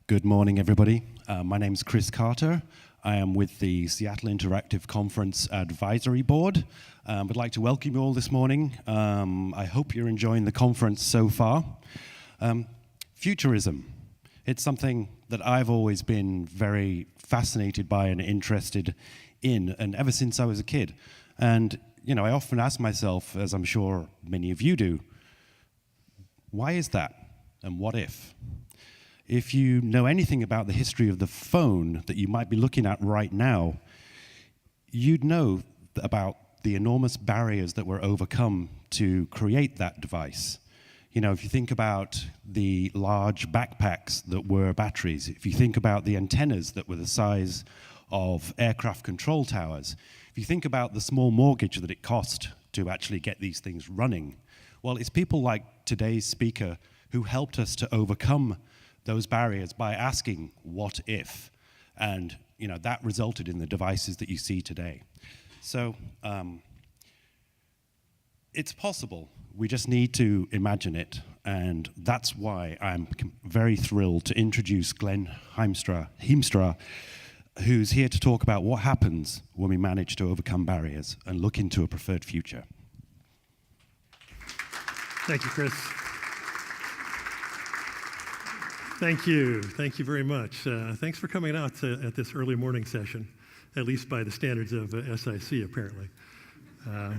Good morning, everybody. My name's Chris Carter. I am with the Seattle Interactive Conference Advisory Board. I'd like to welcome you all this morning. I hope you're enjoying the conference so far. Futurism. It's something that I've always been very fascinated by and interested in, and ever since I was a kid. And, you know, I often ask myself, as I'm sure many of you do, why is that? And what if? If you know anything about the history of the phone that you might be looking at right now, you'd know about the enormous barriers that were overcome to create that device. You know, if you think about the large backpacks that were batteries, if you think about the antennas that were the size of aircraft control towers, if you think about the small mortgage that it cost to actually get these things running, well, it's people like today's speaker who helped us to overcome those barriers by asking, what if? And, you know, that resulted in the devices that you see today. So it's possible. We just need to imagine it. And that's why I'm very thrilled to introduce Glen Hiemstra, who's here to talk about what happens when we manage to overcome barriers and look into a preferred future. Thank you, Chris. Thank you. Thank you very much. Thanks for coming out at this early morning session, at least by the standards of SIC, apparently. I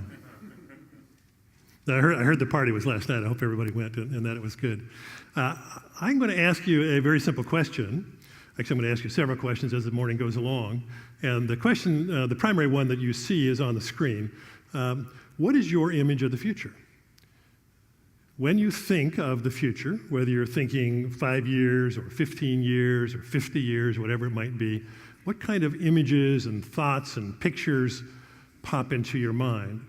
heard the party was last night. I hope everybody went and that it was good. I'm going to ask you a very simple question. Actually, I'm going to ask you several questions as the morning goes along. And the question, the primary one that you see is on the screen. What is your image of the future? When you think of the future, whether you're thinking 5 years or 15 years or 50 years, whatever it might be, what kind of images and thoughts and pictures pop into your mind?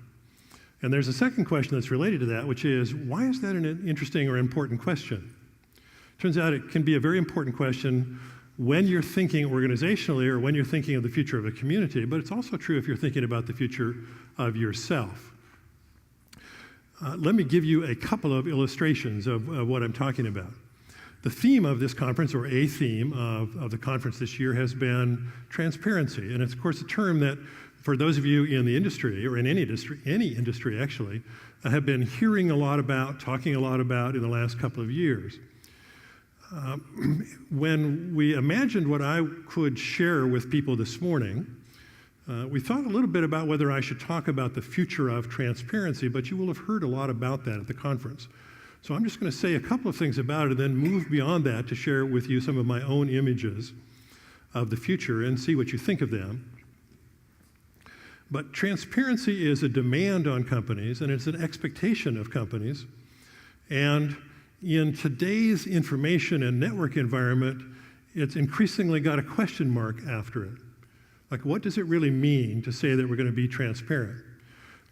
And there's a second question that's related to that, which is, why is that an interesting or important question? Turns out it can be a very important question when you're thinking organizationally or when you're thinking of the future of a community, but it's also true if you're thinking about the future of yourself. Let me give you a couple of illustrations of what I'm talking about. The theme of this conference, or a theme of the conference this year, has been transparency. And it's, of course, a term that, for those of you in the industry, or in any industry actually, have been hearing a lot about, talking a lot about in the last couple of years. When we imagined what I could share with people this morning, we thought a little bit about whether I should talk about the future of transparency, but you will have heard a lot about that at the conference. So I'm just going to say a couple of things about it and then move beyond that to share with you some of my own images of the future and see what you think of them. But transparency is a demand on companies, and it's an expectation of companies. And in today's information and network environment, it's increasingly got a question mark after it. Like, what does it really mean to say that we're going to be transparent?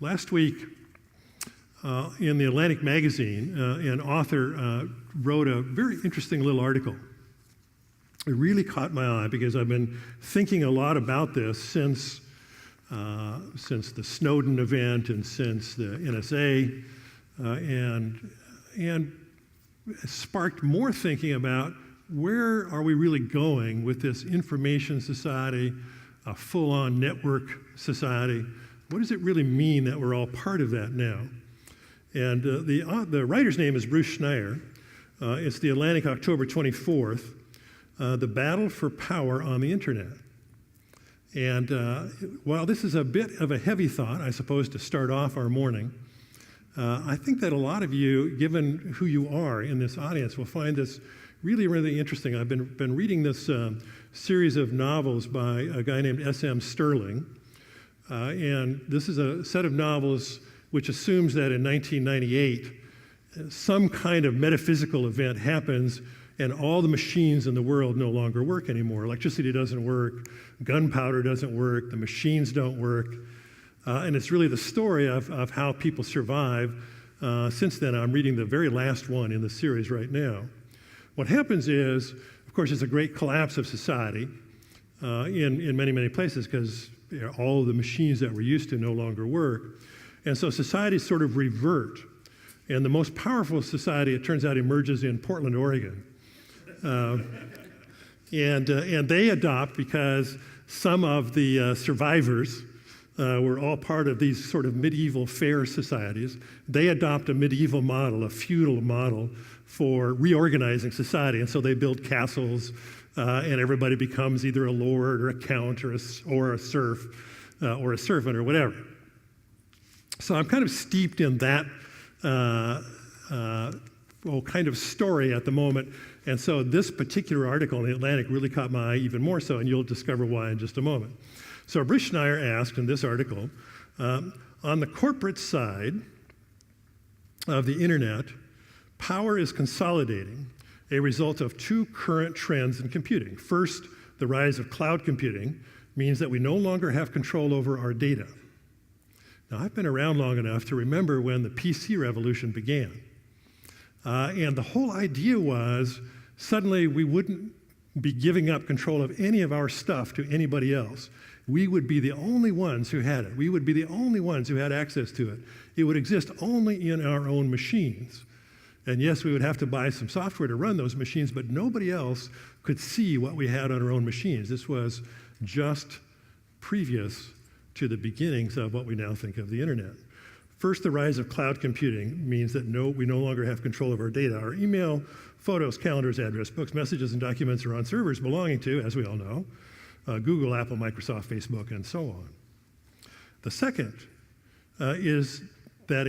Last week, in the Atlantic magazine, an author wrote a very interesting little article. It really caught my eye because I've been thinking a lot about this since the Snowden event and since the NSA, and sparked more thinking about where are we really going with this information society, a full-on network society. What does it really mean that we're all part of that now? And the writer's name is Bruce Schneier. It's the Atlantic, October 24th, The Battle for Power on the Internet. And while this is a bit of a heavy thought, I suppose, to start off our morning, I think that a lot of you, given who you are in this audience, will find this really, really interesting. I've been reading this series of novels by a guy named S.M. Sterling. And this is a set of novels which assumes that in 1998, some kind of metaphysical event happens and all the machines in the world no longer work anymore. Electricity doesn't work, gunpowder doesn't work, the machines don't work. And it's really the story of how people survive. Since then, I'm reading the very last one in the series right now. What happens is, of course, it's a great collapse of society in many, many places because all of the machines that we're used to no longer work. And so societies sort of revert. And the most powerful society, it turns out, emerges in Portland, Oregon. And they adopt, because some of the survivors were all part of these sort of medieval fair societies, they adopt a medieval model, a feudal model for reorganizing society. And so they build castles, and everybody becomes either a lord or a count or a serf or a servant or whatever. So I'm kind of steeped in that kind of story at the moment. And so this particular article in The Atlantic really caught my eye even more so, and you'll discover why in just a moment. So Bruce Schneier asked in this article, on the corporate side of the internet, power is consolidating, a result of two current trends in computing. First, the rise of cloud computing means that we no longer have control over our data. Now, I've been around long enough to remember when the PC revolution began. And the whole idea was suddenly we wouldn't be giving up control of any of our stuff to anybody else. We would be the only ones who had it. We would be the only ones who had access to it. It would exist only in our own machines. And yes, we would have to buy some software to run those machines, but nobody else could see what we had on our own machines. This was just previous to the beginnings of what we now think of the internet. First, the rise of cloud computing means that we no longer have control of our data. Our email, photos, calendars, address books, messages, and documents are on servers belonging to, as we all know, Google, Apple, Microsoft, Facebook, and so on. The second is that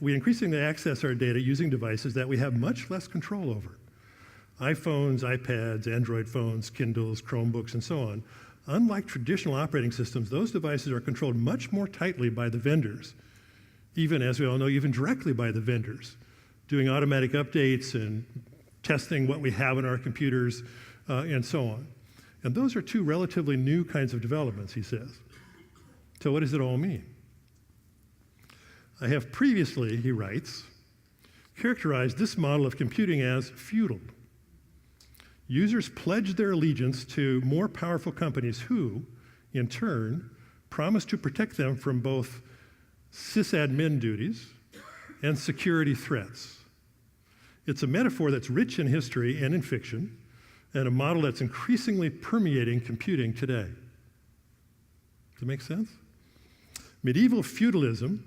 we increasingly access our data using devices that we have much less control over. iPhones, iPads, Android phones, Kindles, Chromebooks, and so on. Unlike traditional operating systems, those devices are controlled much more tightly by the vendors, even, as we all know, even directly by the vendors, doing automatic updates and testing what we have in our computers, and so on. And those are two relatively new kinds of developments, he says. So what does it all mean? I have previously, he writes, characterized this model of computing as feudal. Users pledge their allegiance to more powerful companies who, in turn, promise to protect them from both sysadmin duties and security threats. It's a metaphor that's rich in history and in fiction, and a model that's increasingly permeating computing today. Does that make sense? Medieval feudalism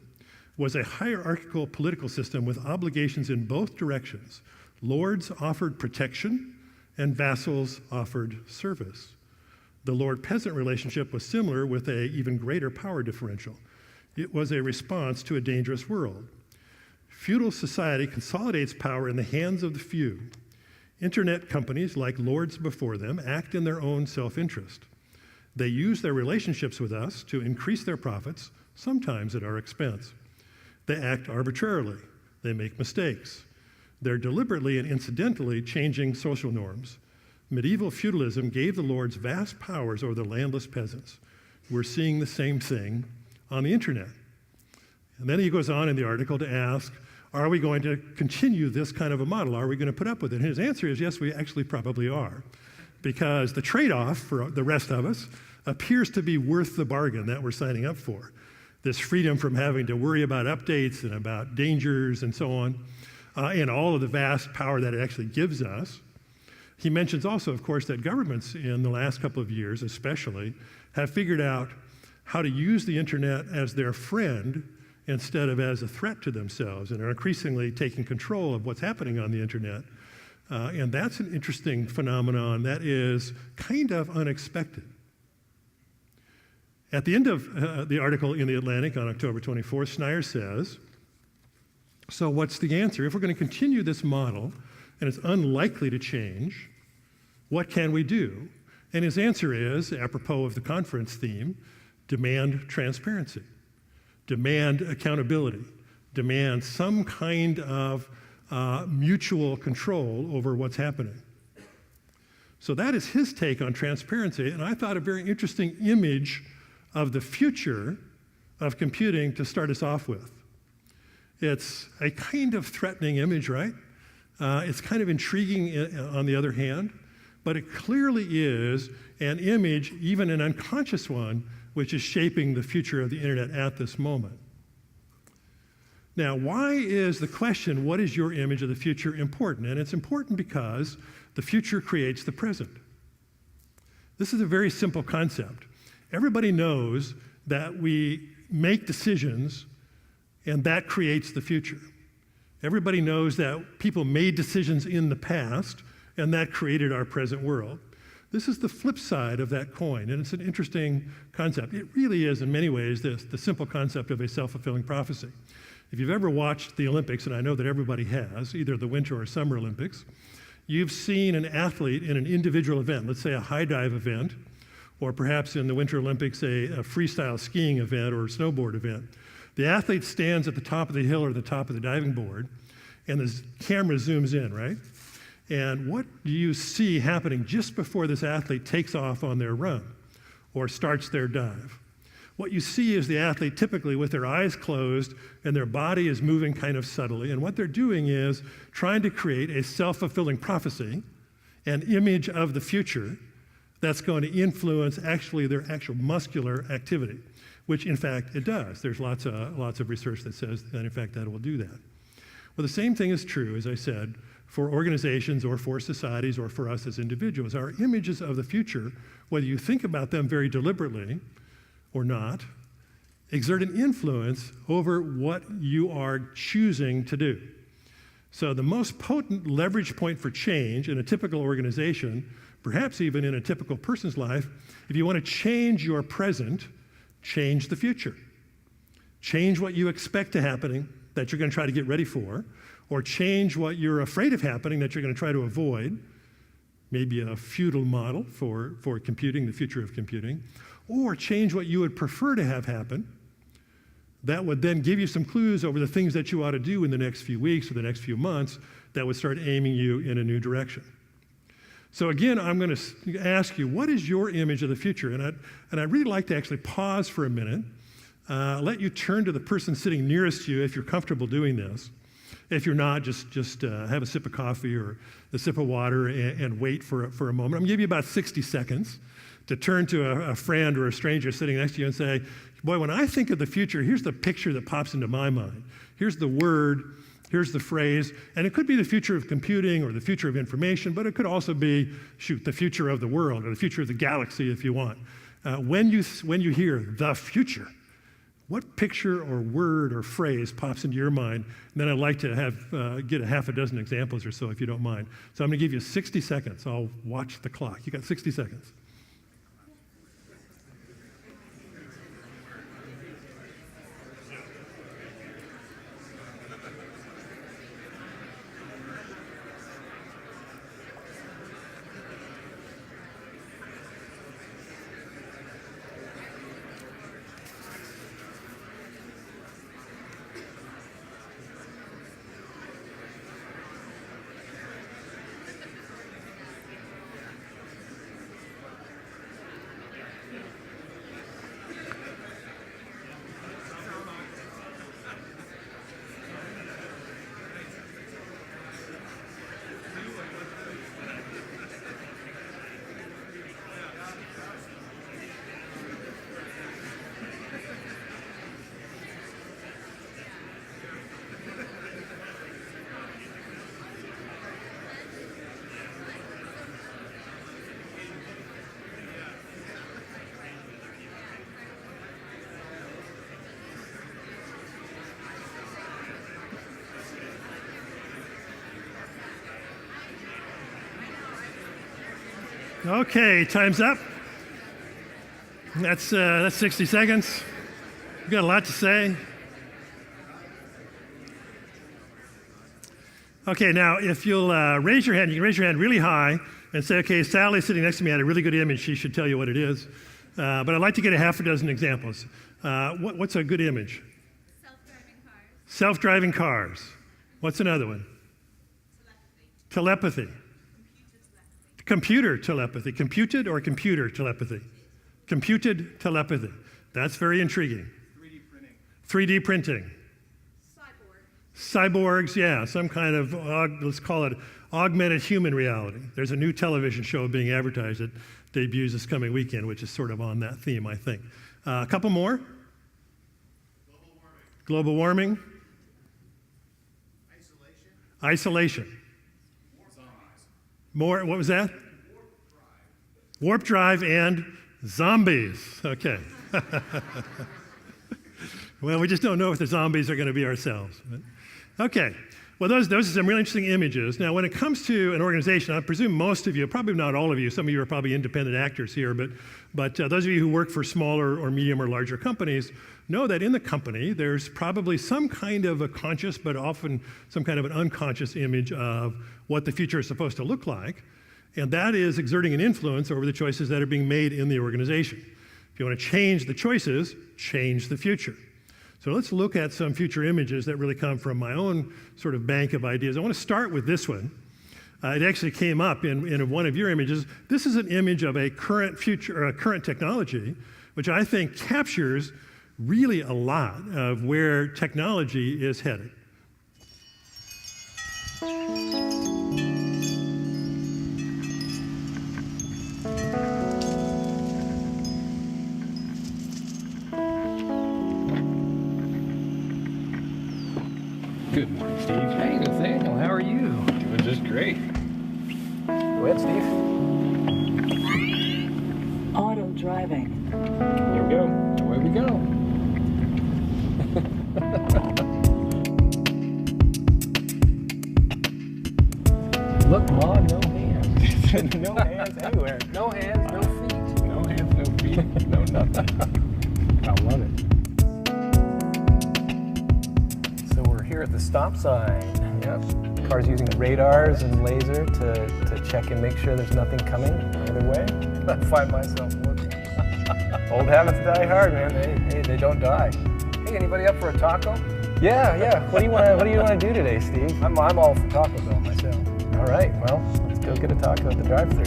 was a hierarchical political system with obligations in both directions. Lords offered protection, and vassals offered service. The lord-peasant relationship was similar, with an even greater power differential. It was a response to a dangerous world. Feudal society consolidates power in the hands of the few. Internet companies, like lords before them, act in their own self-interest. They use their relationships with us to increase their profits, sometimes at our expense. They act arbitrarily. They make mistakes. They're deliberately and incidentally changing social norms. Medieval feudalism gave the lords vast powers over the landless peasants. We're seeing the same thing on the internet. And then he goes on in the article to ask, are we going to continue this kind of a model? Are we going to put up with it? And his answer is yes, we actually probably are. Because the trade-off for the rest of us appears to be worth the bargain that we're signing up for. This freedom from having to worry about updates and about dangers and so on, and all of the vast power that it actually gives us. He mentions also, of course, that governments in the last couple of years especially have figured out how to use the internet as their friend instead of as a threat to themselves, and are increasingly taking control of what's happening on the internet. And that's an interesting phenomenon that is kind of unexpected. At the end of the article in The Atlantic on October 24th, Schneier says, so what's the answer? If we're going to continue this model, and it's unlikely to change, what can we do? And his answer is, apropos of the conference theme, demand transparency, demand accountability, demand some kind of mutual control over what's happening. So that is his take on transparency, and I thought a very interesting image of the future of computing to start us off with. It's a kind of threatening image, right? It's kind of intriguing on the other hand, but it clearly is an image, even an unconscious one, which is shaping the future of the internet at this moment. Now, why is the question, what is your image of the future, important? And it's important because the future creates the present. This is a very simple concept. Everybody knows that we make decisions and that creates the future. Everybody knows that people made decisions in the past and that created our present world. This is the flip side of that coin, and it's an interesting concept. It really is, in many ways, the simple concept of a self-fulfilling prophecy. If you've ever watched the Olympics, and I know that everybody has, either the Winter or Summer Olympics, you've seen an athlete in an individual event, let's say a high dive event, or perhaps in the Winter Olympics, a freestyle skiing event or a snowboard event. The athlete stands at the top of the hill or the top of the diving board, and the camera zooms in, right? And what do you see happening just before this athlete takes off on their run or starts their dive? What you see is the athlete typically with their eyes closed and their body is moving kind of subtly. And what they're doing is trying to create a self-fulfilling prophecy, an image of the future that's going to influence actually their actual muscular activity, which in fact it does. There's lots of research that says that in fact that will do that. Well, the same thing is true, as I said, for organizations or for societies or for us as individuals. Our images of the future, whether you think about them very deliberately or not, exert an influence over what you are choosing to do. So the most potent leverage point for change in a typical organization, perhaps even in a typical person's life, if you want to change your present, change the future. Change what you expect to happen that you're going to try to get ready for, or change what you're afraid of happening that you're going to try to avoid, maybe a feudal model for computing, the future of computing, or change what you would prefer to have happen. That would then give you some clues over the things that you ought to do in the next few weeks or the next few months that would start aiming you in a new direction. So again, I'm going to ask you, what is your image of the future? And I'd really like to actually pause for a minute, let you turn to the person sitting nearest you if you're comfortable doing this. If you're not, just have a sip of coffee or a sip of water and wait for a moment. I'm going to give you about 60 seconds to turn to a friend or a stranger sitting next to you and say, boy, when I think of the future, here's the picture that pops into my mind. Here's the word, here's the phrase, and it could be the future of computing or the future of information, but it could also be, the future of the world or the future of the galaxy if you want. When you hear the future, what picture or word or phrase pops into your mind? And then I'd like to get a half a dozen examples or so if you don't mind. So I'm going to give you 60 seconds. I'll watch the clock. You got 60 seconds. Okay, time's up. That's 60 seconds. You've got a lot to say. Okay, now if you'll raise your hand, you can raise your hand really high and say, okay, Sally sitting next to me had a really good image. She should tell you what it is. But I'd like to get a half a dozen examples. What's a good image? Self-driving cars. Self-driving cars. What's another one? Telepathy. Computer telepathy. Computed or computer telepathy? Computed telepathy. That's very intriguing. 3D printing. 3D printing. Cyborg. Cyborgs, yeah, some kind of, let's call it augmented human reality. There's a new television show being advertised that debuts this coming weekend, which is sort of on that theme, I think. A couple more? Global warming. Isolation. Isolation. More, what was that? Warp drive and zombies. Okay. Well, we just don't know if the zombies are going to be ourselves. Okay. Well, those are some really interesting images. Now, when it comes to an organization, I presume most of you, probably not all of you, some of you are probably independent actors here, but those of you who work for smaller or medium or larger companies know that in the company, there's probably some kind of a conscious, but often some kind of an unconscious image of what the future is supposed to look like. And that is exerting an influence over the choices that are being made in the organization. If you want to change the choices, change the future. So let's look at some future images that really come from my own sort of bank of ideas. I want to start with this one. It actually came up in one of your images. This is an image of a current technology, which I think captures really a lot of where technology is headed. Good morning, Steve. Hey, Nathaniel, how are you? Doing just great. Go ahead, Steve. Auto driving. Here we go. Away we go. Look, Ma, no hands. No hands anywhere. No hands, no feet. No hands, no feet, no nothing. I love it. So we're here at the stop sign. Yep. Cars using radars and laser to check and make sure there's nothing coming either way. I find myself looking. Old habits die hard, man. They don't die. Hey, anybody up for a taco? Yeah. What do you want to do today, Steve? I'm all for Taco Bell myself. All right. Well, let's go get a taco at the drive-thru.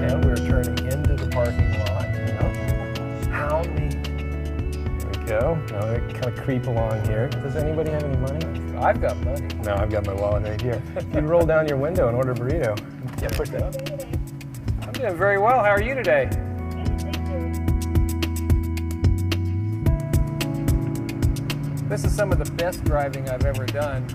And we're turning into the parking lot. How neat. Go. Now we kind of creep along here. Does anybody have any money? I've got money. No, I've got my wallet right here. You'd roll down your window and order a burrito. Yeah, push that up. I'm doing very well. How are you today? This is some of the best driving I've ever done.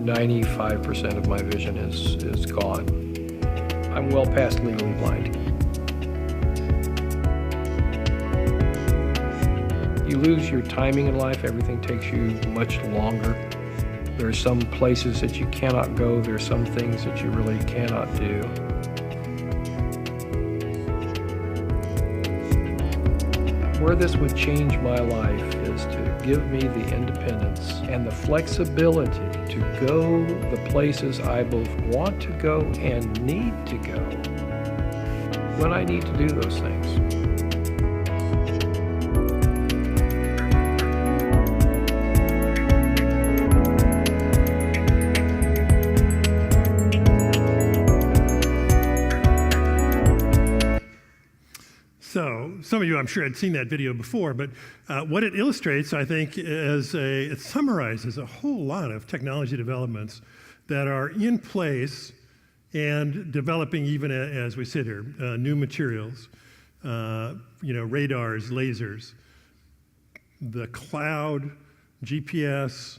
95% of my vision is gone. I'm well past legally blind. You lose your timing in life, everything takes you much longer. There are some places that you cannot go, there are some things that you really cannot do. Where this would change my life is to give me the independence and the flexibility to go the places I both want to go and need to go when I need to do those things. So some of you, I'm sure, had seen that video before, but what it illustrates, I think, it summarizes a whole lot of technology developments that are in place and developing even as we sit here. New materials, radars, lasers, the cloud, GPS,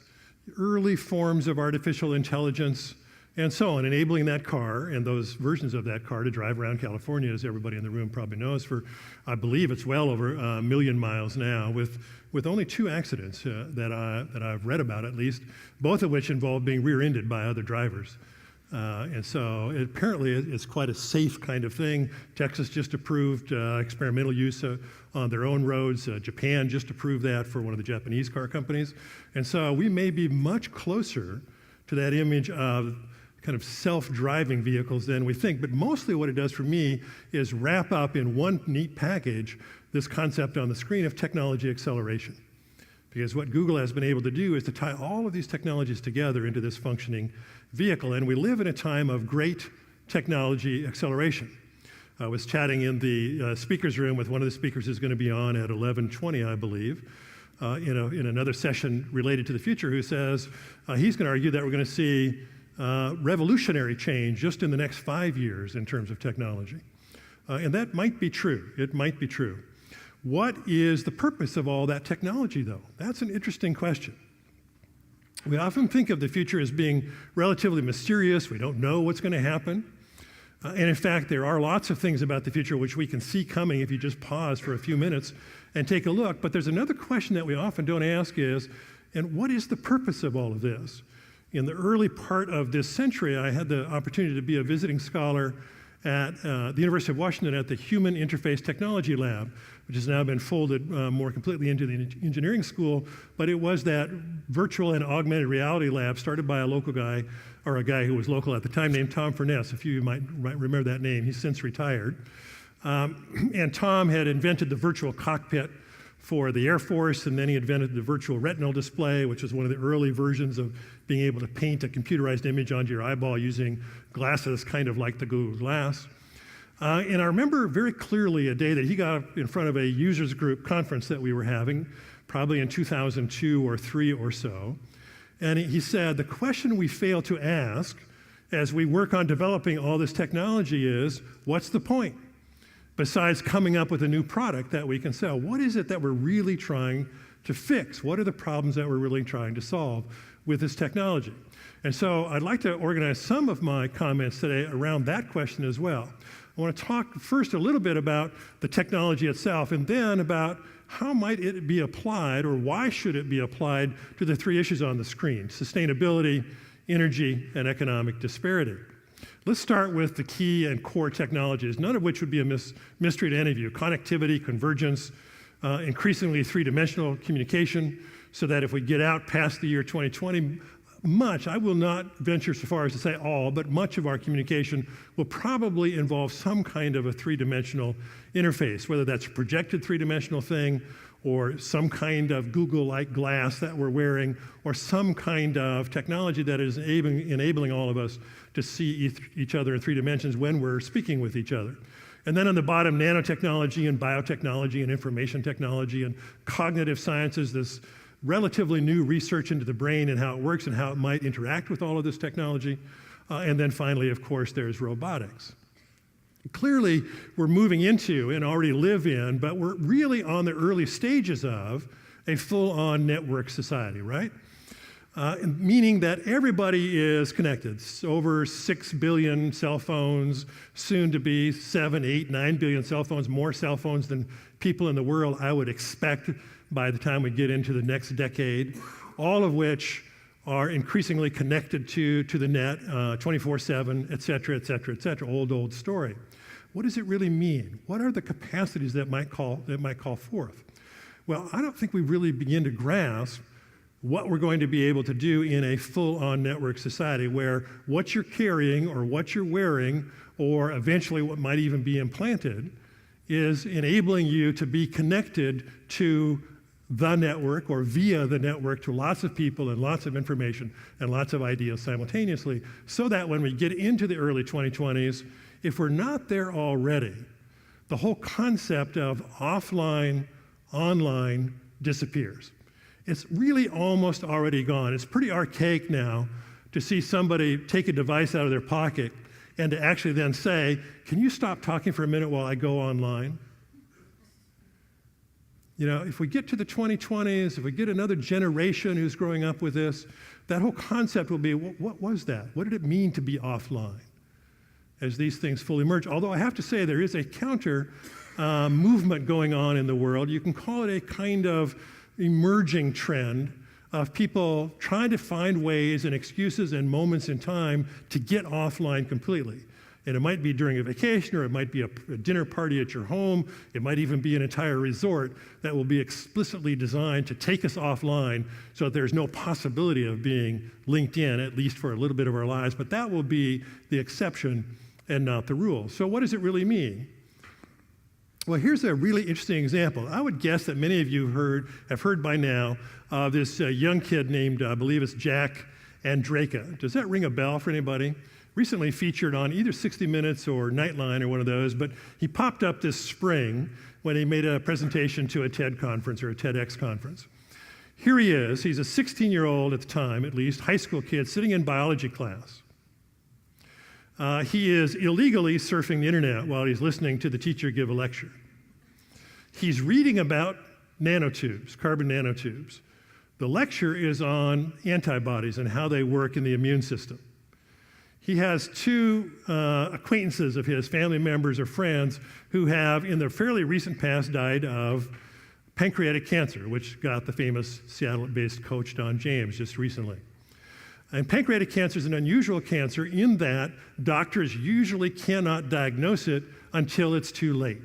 early forms of artificial intelligence, and so on, enabling that car and those versions of that car to drive around California, as everybody in the room probably knows, for, I believe it's well over 1 million miles now, with only 2 accidents that I've read about at least, both of which involve being rear-ended by other drivers. And so apparently it's quite a safe kind of thing. Texas just approved experimental use on their own roads. Japan just approved that for one of the Japanese car companies. And so we may be much closer to that image of kind of self-driving vehicles than we think. But mostly what it does for me is wrap up in one neat package this concept on the screen of technology acceleration. Because what Google has been able to do is to tie all of these technologies together into this functioning vehicle. And we live in a time of great technology acceleration. I was chatting in the speaker's room with one of the speakers who's going to be on at 11:20, I believe. in another session related to the future, who says he's going to argue that we're going to see revolutionary change just in the next 5 years in terms of technology. And that might be true. It might be true. What is the purpose of all that technology, though? That's an interesting question. We often think of the future as being relatively mysterious. We don't know what's going to happen. And in fact, there are lots of things about the future which we can see coming if you just pause for a few minutes and take a look. But there's another question that we often don't ask is, and what is the purpose of all of this? In the early part of this century, I had the opportunity to be a visiting scholar at the University of Washington at the Human Interface Technology Lab, which has now been folded more completely into the engineering school. But it was that virtual and augmented reality lab started by a local guy, or a guy who was local at the time, named Tom Furness. A few of you might remember that name. He's since retired. And Tom had invented the virtual cockpit for the Air Force, and then he invented the virtual retinal display, which was one of the early versions of being able to paint a computerized image onto your eyeball using glasses, kind of like the Google Glass. And I remember very clearly a day that he got up in front of a users group conference that we were having, probably in 2002 or 3 or so. And he said, the question we fail to ask as we work on developing all this technology is, what's the point? Besides coming up with a new product that we can sell, what is it that we're really trying to fix? What are the problems that we're really trying to solve with this technology? And so I'd like to organize some of my comments today around that question as well. I want to talk first a little bit about the technology itself, and then about how might it be applied, or why should it be applied to the 3 issues on the screen: sustainability, energy, and economic disparity. Let's start with the key and core technologies, none of which would be a mystery to any of you: connectivity, convergence, increasingly 3-dimensional communication, so that if we get out past the year 2020, I will not venture so far as to say all, but much of our communication will probably involve some kind of a 3-dimensional interface, whether that's a projected 3-dimensional thing, or some kind of Google-like glass that we're wearing, or some kind of technology that is enabling all of us to see each other in 3 dimensions when we're speaking with each other. And then on the bottom, nanotechnology and biotechnology and information technology and cognitive sciences, this relatively new research into the brain and how it works and how it might interact with all of this technology. And then finally, of course, there's robotics. Clearly, we're moving into and already live in, but we're really on the early stages of a full-on network society, right? Meaning that everybody is connected. Over 6 billion cell phones, soon to be 7, 8, 9 billion cell phones, more cell phones than people in the world, I would expect, by the time we get into the next decade, all of which are increasingly connected to the net 24/7, et cetera, et cetera, et cetera. Old story. What does it really mean? What are the capacities that might call forth? Well, I don't think we really begin to grasp what we're going to be able to do in a full-on network society, where what you're carrying or what you're wearing, or eventually what might even be implanted, is enabling you to be connected to the network or via the network to lots of people and lots of information and lots of ideas simultaneously, so that when we get into the early 2020s, if we're not there already, the whole concept of offline, online disappears. It's really almost already gone. It's pretty archaic now to see somebody take a device out of their pocket and to actually then say, can you stop talking for a minute while I go online? You know, if we get to the 2020s, if we get another generation who's growing up with this, that whole concept will be, what was that? What did it mean to be offline as these things fully merge? Although I have to say there is a counter movement going on in the world. You can call it a kind of emerging trend of people trying to find ways and excuses and moments in time to get offline completely. And it might be during a vacation, or it might be a dinner party at your home. It might even be an entire resort that will be explicitly designed to take us offline so that there's no possibility of being linked in, at least for a little bit of our lives. But that will be the exception and not the rule. So what does it really mean? Well, here's a really interesting example. I would guess that many of you have heard by now of this young kid named, I believe it's Jack Andraka. Does that ring a bell for anybody? Recently featured on either 60 Minutes or Nightline or one of those, but he popped up this spring when he made a presentation to a TED conference or a TEDx conference. Here he is. He's a 16-year-old at the time, at least, high school kid sitting in biology class. He is illegally surfing the internet while he's listening to the teacher give a lecture. He's reading about nanotubes, carbon nanotubes. The lecture is on antibodies and how they work in the immune system. He has two acquaintances of his, family members or friends, who have, in the fairly recent past, died of pancreatic cancer, which got the famous Seattle-based coach Don James just recently. And pancreatic cancer is an unusual cancer in that doctors usually cannot diagnose it until it's too late,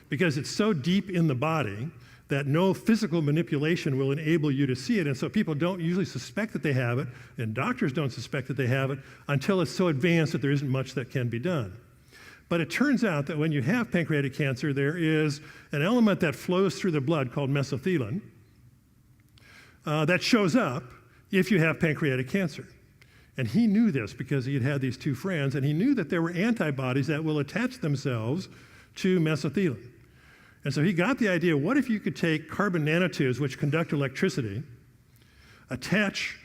because it's so deep in the body that no physical manipulation will enable you to see it. And so people don't usually suspect that they have it, and doctors don't suspect that they have it until it's so advanced that there isn't much that can be done. But it turns out that when you have pancreatic cancer, there is an element that flows through the blood called mesothelin that shows up if you have pancreatic cancer. And he knew this because he had had these two friends, and he knew that there were antibodies that will attach themselves to mesothelin. And so he got the idea, what if you could take carbon nanotubes, which conduct electricity, attach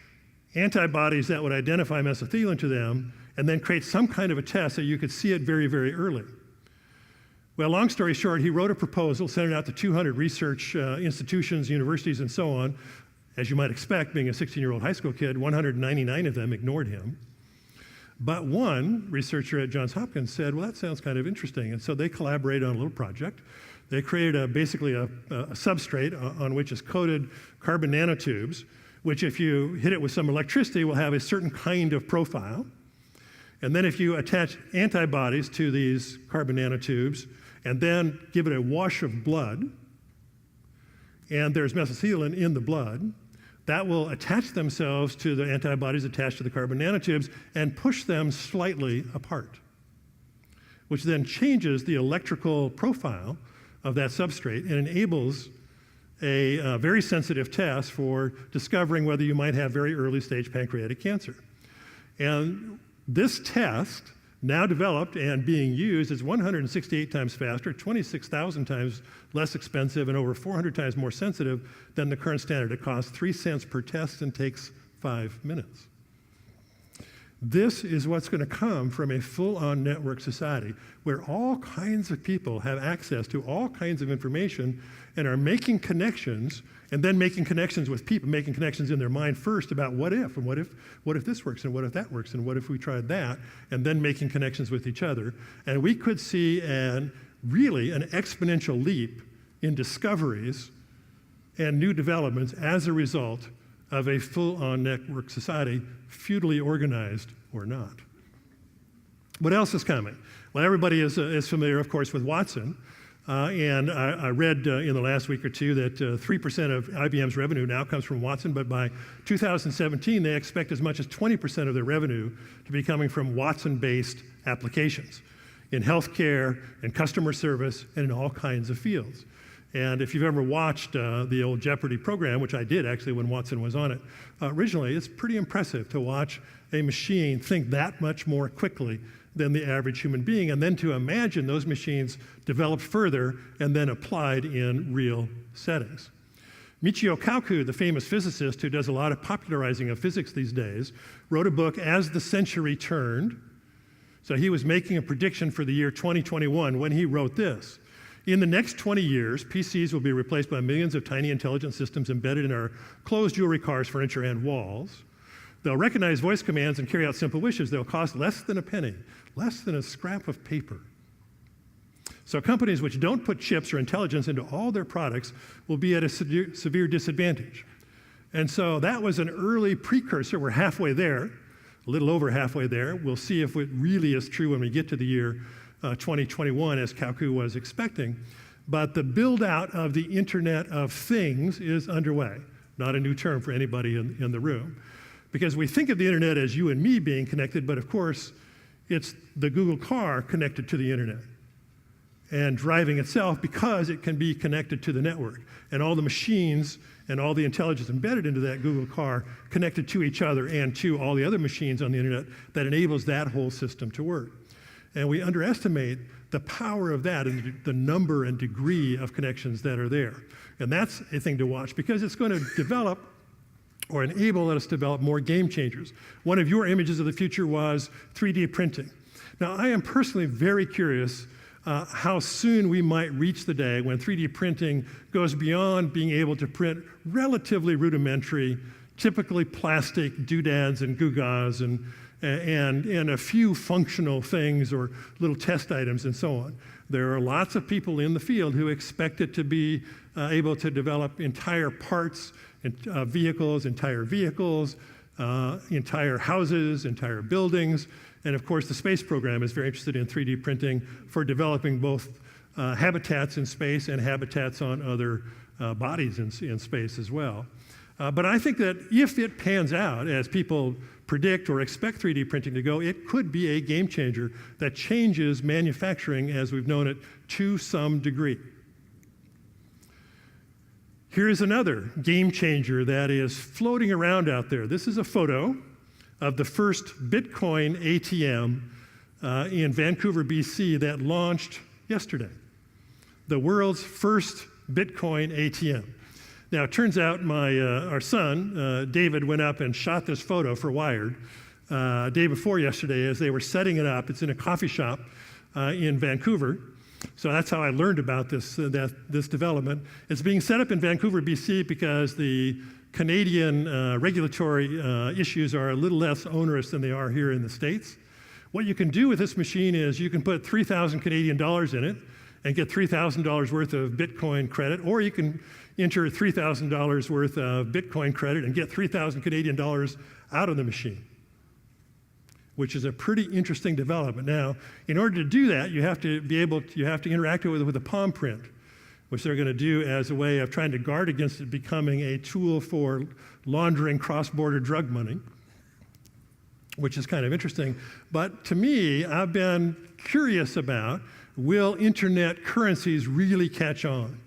antibodies that would identify mesothelin to them, and then create some kind of a test so you could see it very, very early. Well, long story short, he wrote a proposal, sent it out to 200 research institutions, universities, and so on. As you might expect, being a 16-year-old high school kid, 199 of them ignored him. But one researcher at Johns Hopkins said, well, that sounds kind of interesting. And so they collaborated on a little project. They created basically a substrate on which is coated carbon nanotubes, which if you hit it with some electricity will have a certain kind of profile. And then if you attach antibodies to these carbon nanotubes and then give it a wash of blood, and there's mesothelin in the blood, that will attach themselves to the antibodies attached to the carbon nanotubes and push them slightly apart, which then changes the electrical profile of that substrate and enables a very sensitive test for discovering whether you might have very early stage pancreatic cancer. And this test, now developed and being used, is 168 times faster, 26,000 times less expensive, and over 400 times more sensitive than the current standard. It costs 3 cents per test and takes 5 minutes. This is what's going to come from a full-on network society where all kinds of people have access to all kinds of information and are making connections, and then making connections with people, making connections in their mind first about what if, and what if this works, and what if that works, and what if we tried that, and then making connections with each other. And we could see really an exponential leap in discoveries and new developments as a result of a full-on network society, feudally organized or not. What else is coming? Well, everybody is familiar, of course, with Watson. And I read in the last week or two that 3% of IBM's revenue now comes from Watson, but by 2017, they expect as much as 20% of their revenue to be coming from Watson-based applications in healthcare and customer service and in all kinds of fields. And if you've ever watched the old Jeopardy program, which I did actually when Watson was on it originally, it's pretty impressive to watch a machine think that much more quickly than the average human being, and then to imagine those machines developed further and then applied in real settings. Michio Kaku, the famous physicist who does a lot of popularizing of physics these days, wrote a book, As the Century Turned. So he was making a prediction for the year 2021 when he wrote this. In the next 20 years, PCs will be replaced by millions of tiny intelligent systems embedded in our clothes, jewelry, cars, furniture, and walls. They'll recognize voice commands and carry out simple wishes. They'll cost less than a penny, less than a scrap of paper. So companies which don't put chips or intelligence into all their products will be at a severe disadvantage. And so that was an early precursor. We're halfway there, a little over halfway there. We'll see if it really is true when we get to the year 2021, as Kaku was expecting. But the build out of the Internet of Things is underway. Not a new term for anybody in the room. Because we think of the internet as you and me being connected, but of course, it's the Google car connected to the internet and driving itself because it can be connected to the network. And all the machines and all the intelligence embedded into that Google car connected to each other and to all the other machines on the internet that enables that whole system to work. And we underestimate the power of that and the number and degree of connections that are there. And that's a thing to watch because it's going to develop or enable us to develop more game changers. One of your images of the future was 3D printing. Now, I am personally very curious how soon we might reach the day when 3D printing goes beyond being able to print relatively rudimentary, typically plastic doodads and gewgaws and a few functional things or little test items and so on. There are lots of people in the field who expect it to be able to develop entire parts, vehicles, entire houses, entire buildings. And of course, the space program is very interested in 3D printing for developing both habitats in space and habitats on other bodies in space as well. But I think that if it pans out, as people predict or expect 3D printing to go, it could be a game changer that changes manufacturing as we've known it to some degree. Here's another game changer that is floating around out there. This is a photo of the first Bitcoin ATM in Vancouver, BC that launched yesterday. The world's first Bitcoin ATM. Now, it turns out our son, David, went up and shot this photo for Wired day before yesterday as they were setting it up. It's in a coffee shop in Vancouver. So that's how I learned about this development. It's being set up in Vancouver, BC because the Canadian regulatory issues are a little less onerous than they are here in the States. What you can do with this machine is you can put 3,000 Canadian dollars in it and get $3,000 worth of Bitcoin credit, or you can enter $3,000 worth of Bitcoin credit and get 3,000 Canadian dollars out of the machine, which is a pretty interesting development. Now, in order to do that, you have to interact with a palm print, which they're going to do as a way of trying to guard against it becoming a tool for laundering cross-border drug money, which is kind of interesting. But to me, I've been curious about, will internet currencies really catch on?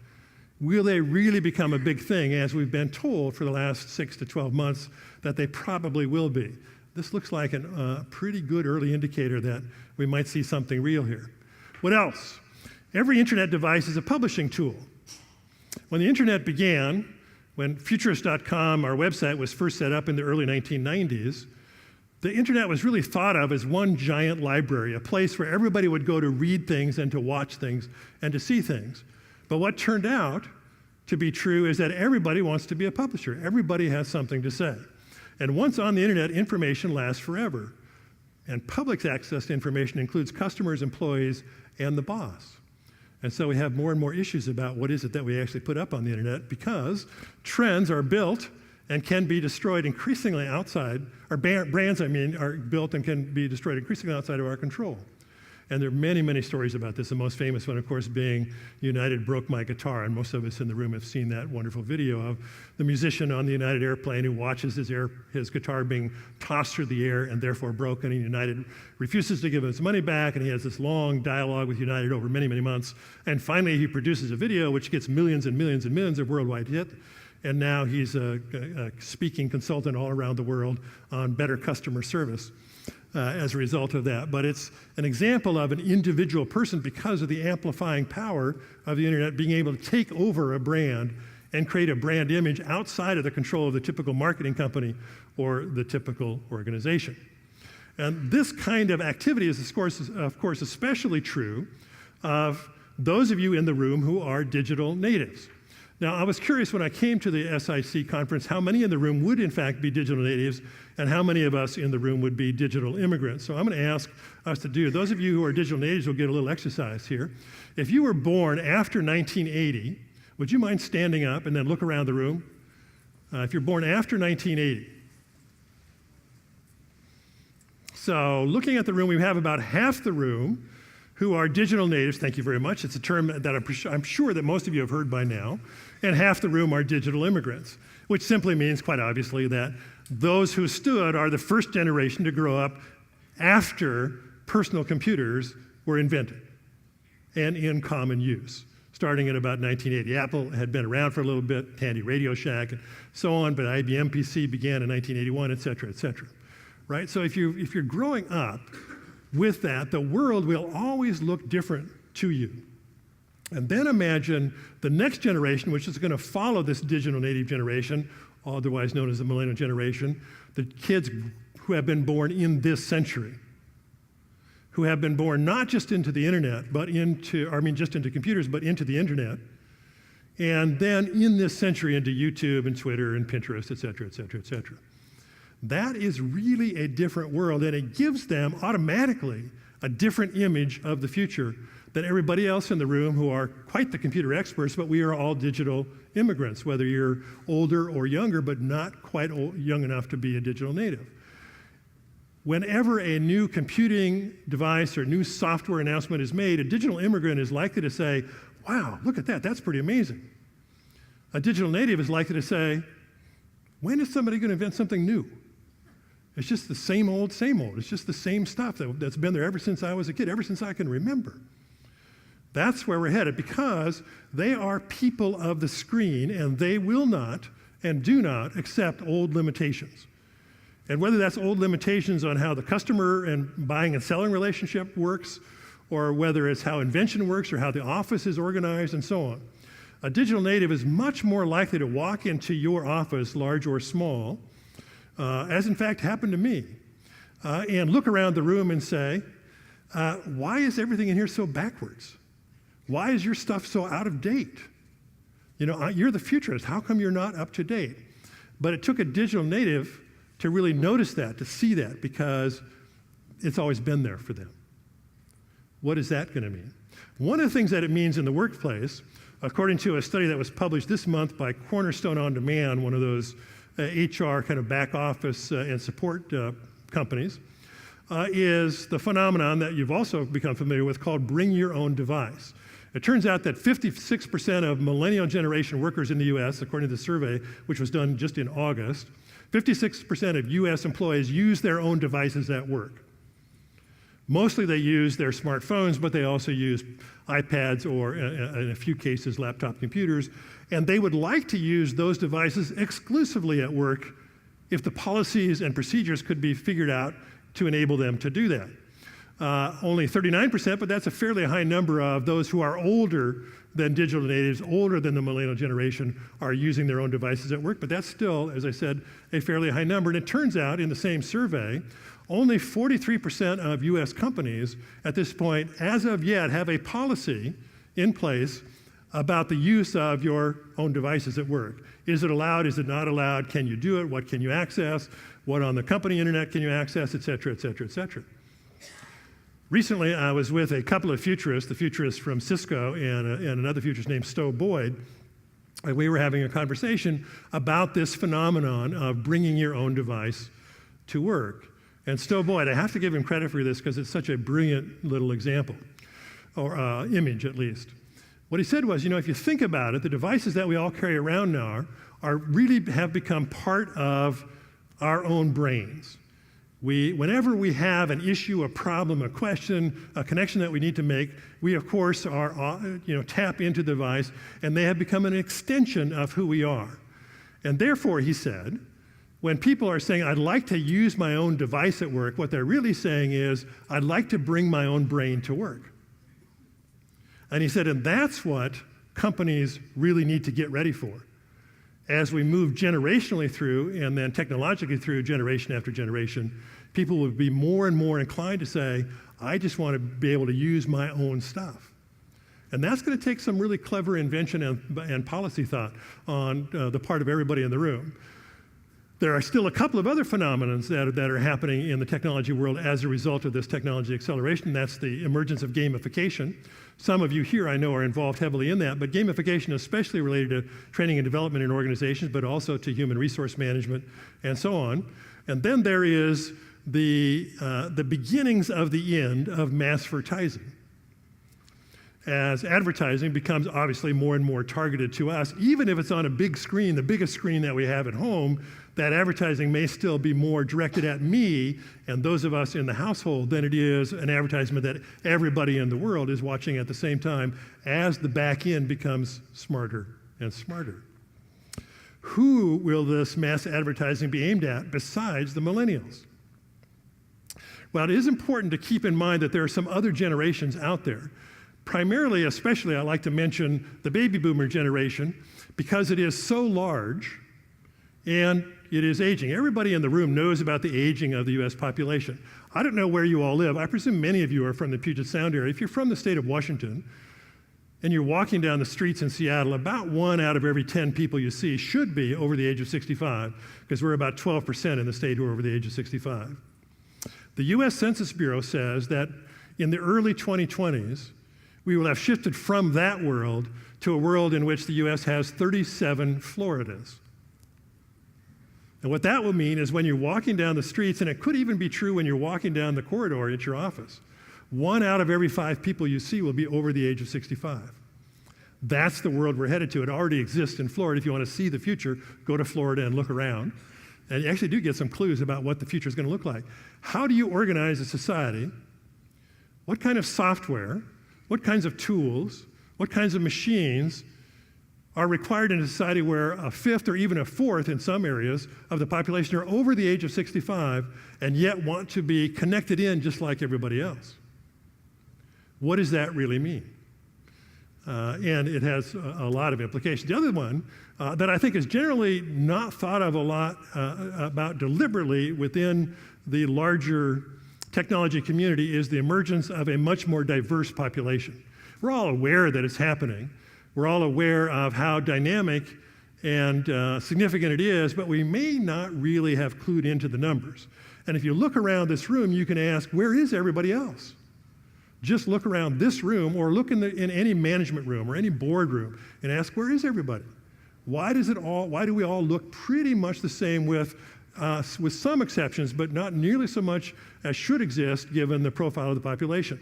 Will they really become a big thing, as we've been told for the last 6 to 12 months that they probably will be? This looks like a pretty good early indicator that we might see something real here. What else? Every internet device is a publishing tool. When the internet began, when futurist.com, our website, was first set up in the early 1990s, the internet was really thought of as one giant library, a place where everybody would go to read things and to watch things and to see things. But what turned out to be true is that everybody wants to be a publisher. Everybody has something to say. And once on the internet, information lasts forever. And public access to information includes customers, employees, and the boss. And so we have more and more issues about what is it that we actually put up on the internet, because trends are built and can be destroyed increasingly outside, or brands, are built and can be destroyed increasingly outside of our control. And there are many, many stories about this, the most famous one, of course, being United broke my guitar, and most of us in the room have seen that wonderful video of the musician on the United airplane who watches his guitar being tossed through the air and therefore broken, and United refuses to give him his money back, and he has this long dialogue with United over many, many months, and finally he produces a video which gets millions and millions and millions of worldwide hits, and now he's a speaking consultant all around the world on better customer service. As a result of that. But it's an example of an individual person, because of the amplifying power of the internet, being able to take over a brand and create a brand image outside of the control of the typical marketing company or the typical organization. And this kind of activity is, of course, especially true of those of you in the room who are digital natives. Now, I was curious when I came to the SIC conference how many in the room would in fact be digital natives and how many of us in the room would be digital immigrants. So I'm going to ask us to do, those of you who are digital natives will get a little exercise here. If you were born after 1980, would you mind standing up and then look around the room? If you're born after 1980. So looking at the room, we have about half the room who are digital natives. Thank you very much. It's a term that I'm sure that most of you have heard by now. And half the room are digital immigrants, which simply means, quite obviously, that those who stood are the first generation to grow up after personal computers were invented and in common use, starting in about 1980. Apple had been around for a little bit, Handy Radio Shack, and so on, but IBM PC began in 1981, et cetera, right? So if you're growing up with that, the world will always look different to you. And then imagine the next generation, which is going to follow this digital native generation, otherwise known as the millennial generation, the kids who have been born in this century, who have been born not just into the internet, but just into computers, but into the internet, and then in this century into YouTube and Twitter and Pinterest, et cetera, et cetera, et cetera. That is really a different world, and it gives them automatically a different image of the future than everybody else in the room who are quite the computer experts, but we are all digital immigrants, whether you're older or younger, but not quite young enough to be a digital native. Whenever a new computing device or new software announcement is made, a digital immigrant is likely to say, wow, look at that, that's pretty amazing. A digital native is likely to say, when is somebody going to invent something new? It's just the same old, same old. It's just the same stuff that's been there ever since I was a kid, ever since I can remember. That's where we're headed, because they are people of the screen, and they will not and do not accept old limitations. And whether that's old limitations on how the customer and buying and selling relationship works, or whether it's how invention works or how the office is organized and so on, a digital native is much more likely to walk into your office, large or small, as in fact happened to me, and look around the room and say, why is everything in here so backwards? Why is your stuff so out of date? You know, you're the futurist. How come you're not up to date? But it took a digital native to really notice that, to see that, because it's always been there for them. What is that going to mean? One of the things that it means in the workplace, according to a study that was published this month by Cornerstone On Demand, one of those HR kind of back office and support companies, is the phenomenon that you've also become familiar with called bring your own device. It turns out that 56% of millennial generation workers in the US, according to the survey, which was done just in August, 56% of US employees use their own devices at work. Mostly they use their smartphones, but they also use iPads or, in a few cases, laptop computers. And they would like to use those devices exclusively at work if the policies and procedures could be figured out to enable them to do that. Only 39%, but that's a fairly high number of those who are older than digital natives, older than the millennial generation, are using their own devices at work. But that's still, as I said, a fairly high number. And it turns out in the same survey, only 43% of US companies at this point, as of yet, have a policy in place about the use of your own devices at work. Is it allowed? Is it not allowed? Can you do it? What can you access? What on the company internet can you access? Et cetera, et cetera, et cetera. Recently, I was with a couple of futurists, the futurist from Cisco and another futurist named Stowe Boyd, and we were having a conversation about this phenomenon of bringing your own device to work. And Stowe Boyd, I have to give him credit for this because it's such a brilliant little example, or image at least. What he said was, you know, if you think about it, the devices that we all carry around now are really have become part of our own brains. Whenever we have an issue, a problem, a question, a connection that we need to make, we of course tap into the device, and they have become an extension of who we are. And therefore, he said, when people are saying, I'd like to use my own device at work, what they're really saying is, I'd like to bring my own brain to work. And he said, and that's what companies really need to get ready for. As we move generationally through and then technologically through generation after generation, people will be more and more inclined to say, I just want to be able to use my own stuff. And that's going to take some really clever invention and policy thought on the part of everybody in the room. There are still a couple of other phenomena that are happening in the technology world as a result of this technology acceleration. That's the emergence of gamification. Some of you here I know are involved heavily in that, but gamification is especially related to training and development in organizations, but also to human resource management and so on. And then there is the beginnings of the end of mass-vertising. As advertising becomes obviously more and more targeted to us, even if it's on a big screen, the biggest screen that we have at home, that advertising may still be more directed at me and those of us in the household than it is an advertisement that everybody in the world is watching at the same time as the back end becomes smarter and smarter. Who will this mass advertising be aimed at besides the millennials? Well, it is important to keep in mind that there are some other generations out there. Primarily, especially, I like to mention the baby boomer generation because it is so large and it is aging. Everybody in the room knows about the aging of the US population. I don't know where you all live. I presume many of you are from the Puget Sound area. If you're from the state of Washington and you're walking down the streets in Seattle, about 1 out of every 10 people you see should be over the age of 65, because we're about 12% in the state who are over the age of 65. The US Census Bureau says that in the early 2020s, we will have shifted from that world to a world in which the US has 37 Floridas. And what that will mean is when you're walking down the streets, and it could even be true when you're walking down the corridor at your office, 1 out of every 5 people you see will be over the age of 65. That's the world we're headed to. It already exists in Florida. If you want to see the future, go to Florida and look around. And you actually do get some clues about what the future is going to look like. How do you organize a society? What kind of software, what kinds of tools, what kinds of machines are required in a society where a fifth or even a fourth in some areas of the population are over the age of 65 and yet want to be connected in just like everybody else? What does that really mean? And it has a lot of implications. The other one that I think is generally not thought of a lot about deliberately within the larger technology community is the emergence of a much more diverse population. We're all aware that it's happening. We're all aware of how dynamic and significant it is, but we may not really have clued into the numbers. And if you look around this room, you can ask, where is everybody else? Just look around this room or look in any management room or any board room and ask, where is everybody? Why do we all look pretty much the same with some exceptions, but not nearly so much as should exist given the profile of the population?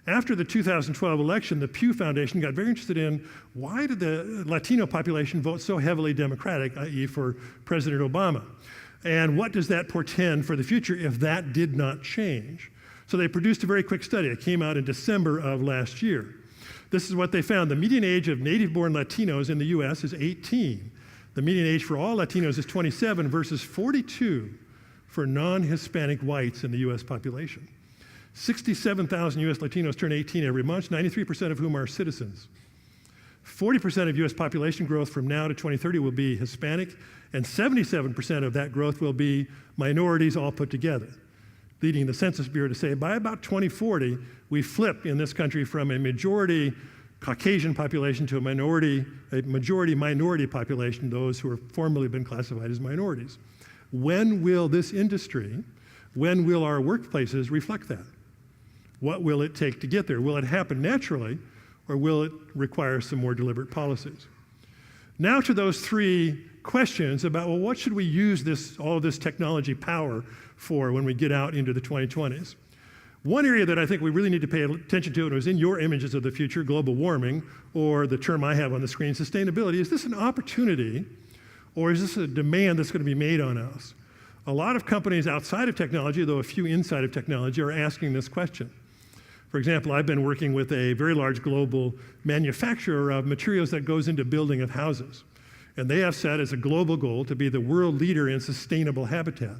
After the 2012 election, the Pew Foundation got very interested in why did the Latino population vote so heavily Democratic, i.e. for President Obama? And what does that portend for the future if that did not change? So they produced a very quick study. It came out in December of last year. This is what they found. The median age of native-born Latinos in the US is 18. The median age for all Latinos is 27 versus 42 for non-Hispanic whites in the US population. 67,000 US Latinos turn 18 every month, 93% of whom are citizens. 40% of US population growth from now to 2030 will be Hispanic, and 77% of that growth will be minorities all put together, leading the Census Bureau to say by about 2040, we flip in this country from a majority Caucasian population to a majority minority population, those who have formerly been classified as minorities. When will this industry, when will our workplaces reflect that? What will it take to get there? Will it happen naturally, or will it require some more deliberate policies? Now to those 3 questions about, well, what should we use all of this technology power for when we get out into the 2020s? One area that I think we really need to pay attention to, and it was in your images of the future, global warming, or the term I have on the screen, sustainability. Is this an opportunity, or is this a demand that's going to be made on us? A lot of companies outside of technology, though a few inside of technology, are asking this question. For example, I've been working with a very large global manufacturer of materials that goes into building of houses. And they have set as a global goal to be the world leader in sustainable habitat.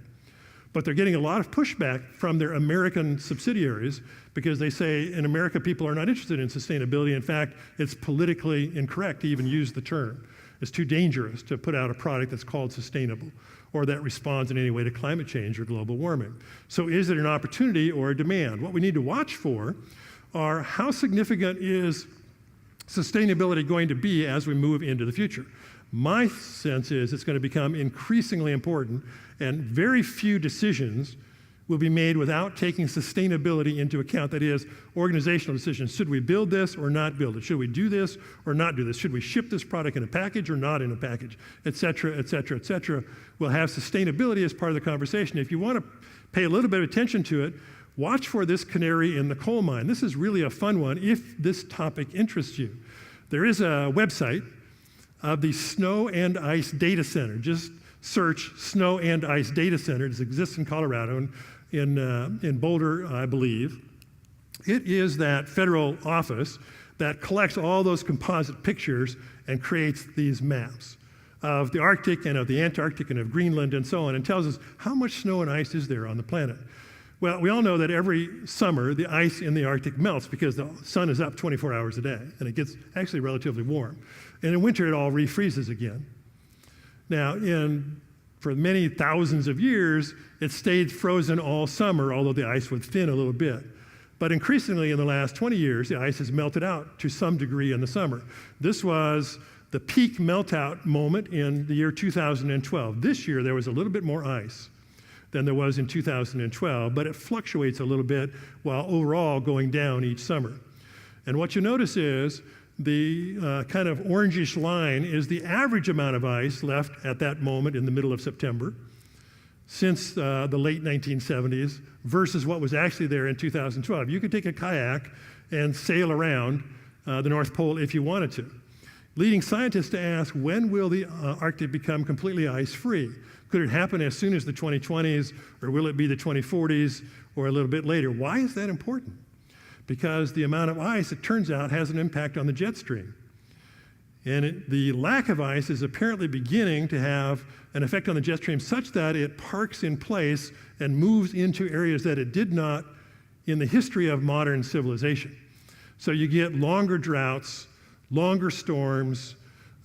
But they're getting a lot of pushback from their American subsidiaries because they say in America people are not interested in sustainability. In fact, it's politically incorrect to even use the term. It's too dangerous to put out a product that's called sustainable or that responds in any way to climate change or global warming. So is it an opportunity or a demand? What we need to watch for are how significant is sustainability going to be as we move into the future. My sense is it's going to become increasingly important, and very few decisions will be made without taking sustainability into account. That is, organizational decisions. Should we build this or not build it? Should we do this or not do this? Should we ship this product in a package or not in a package? Et cetera, et cetera, et cetera. We'll have sustainability as part of the conversation. If you want to pay a little bit of attention to it, watch for this canary in the coal mine. This is really a fun one if this topic interests you. There is a website of the Snow and Ice Data Center. Just search Snow and Ice Data Center. It exists in Colorado, in Boulder, I believe. It is that federal office that collects all those composite pictures and creates these maps of the Arctic and of the Antarctic and of Greenland and so on, and tells us how much snow and ice is there on the planet. Well, we all know that every summer the ice in the Arctic melts because the sun is up 24 hours a day, and it gets actually relatively warm. And in winter, it all refreezes again. Now, for many thousands of years, it stayed frozen all summer, although the ice would thin a little bit. But increasingly in the last 20 years, the ice has melted out to some degree in the summer. This was the peak meltout moment in the year 2012. This year, there was a little bit more ice than there was in 2012, but it fluctuates a little bit while overall going down each summer. And what you notice is the kind of orangish line is the average amount of ice left at that moment in the middle of September since the late 1970s versus what was actually there in 2012. You could take a kayak and sail around the North Pole if you wanted to, leading scientists to ask, when will the Arctic become completely ice-free? Could it happen as soon as the 2020s, or will it be the 2040s, or a little bit later? Why is that important? Because the amount of ice, it turns out, has an impact on the jet stream. And the lack of ice is apparently beginning to have an effect on the jet stream such that it parks in place and moves into areas that it did not in the history of modern civilization. So you get longer droughts, longer storms,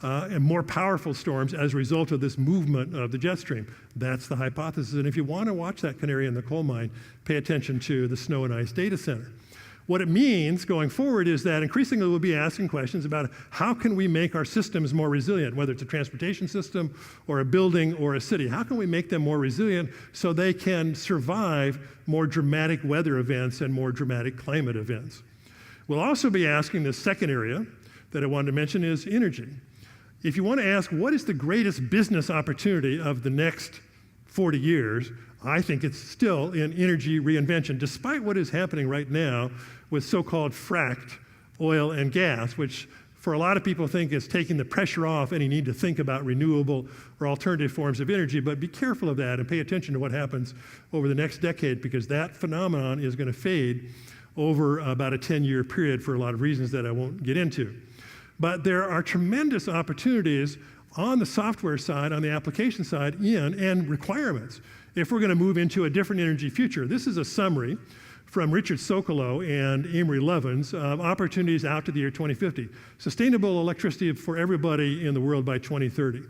and more powerful storms as a result of this movement of the jet stream. That's the hypothesis. And if you want to watch that canary in the coal mine, pay attention to the Snow and Ice Data Center. What it means going forward is that increasingly we'll be asking questions about how can we make our systems more resilient, whether it's a transportation system or a building or a city. How can we make them more resilient so they can survive more dramatic weather events and more dramatic climate events? We'll also be asking the second area that I wanted to mention is energy. If you want to ask what is the greatest business opportunity of the next 40 years, I think it's still in energy reinvention, despite what is happening right now with so-called fracked oil and gas, which for a lot of people think is taking the pressure off any need to think about renewable or alternative forms of energy. But be careful of that and pay attention to what happens over the next decade, because that phenomenon is going to fade over about a 10-year period for a lot of reasons that I won't get into. But there are tremendous opportunities on the software side, on the application side, and requirements if we're going to move into a different energy future. This is a summary from Richard Sokolow and Amory Lovins of opportunities out to the year 2050. Sustainable electricity for everybody in the world by 2030.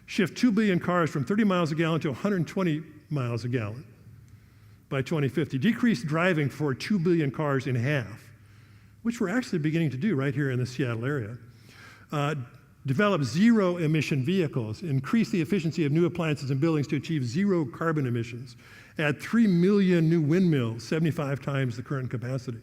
Shift 2 billion cars from 30 miles a gallon to 120 miles a gallon by 2050. Decrease driving for 2 billion cars in half, which we're actually beginning to do right here in the Seattle area. Develop zero-emission vehicles, increase the efficiency of new appliances and buildings to achieve zero carbon emissions, add 3 million new windmills, 75 times the current capacity,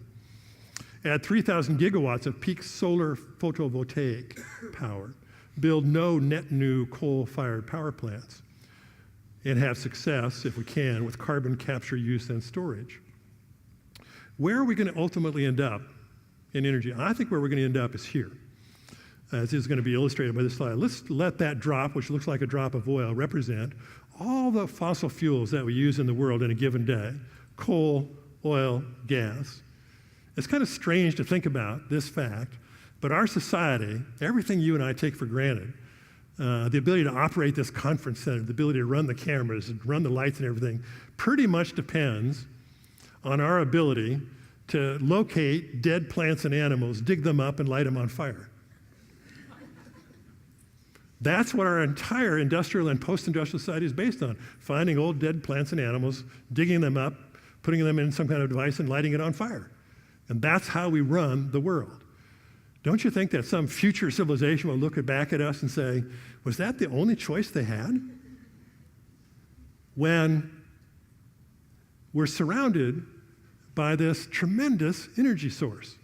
add 3,000 gigawatts of peak solar photovoltaic power, build no net new coal-fired power plants, and have success, if we can, with carbon capture, use, and storage. Where are we going to ultimately end up in energy? I think where we're going to end up is here, as is going to be illustrated by this slide. Let's let that drop, which looks like a drop of oil, represent all the fossil fuels that we use in the world in a given day: coal, oil, gas. It's kind of strange to think about this fact, but our society, everything you and I take for granted, the ability to operate this conference center, the ability to run the cameras, run the lights and everything, pretty much depends on our ability to locate dead plants and animals, dig them up, and light them on fire. That's what our entire industrial and post-industrial society is based on: finding old dead plants and animals, digging them up, putting them in some kind of device, and lighting it on fire. And that's how we run the world. Don't you think that some future civilization will look back at us and say, was that the only choice they had? When we're surrounded by this tremendous energy source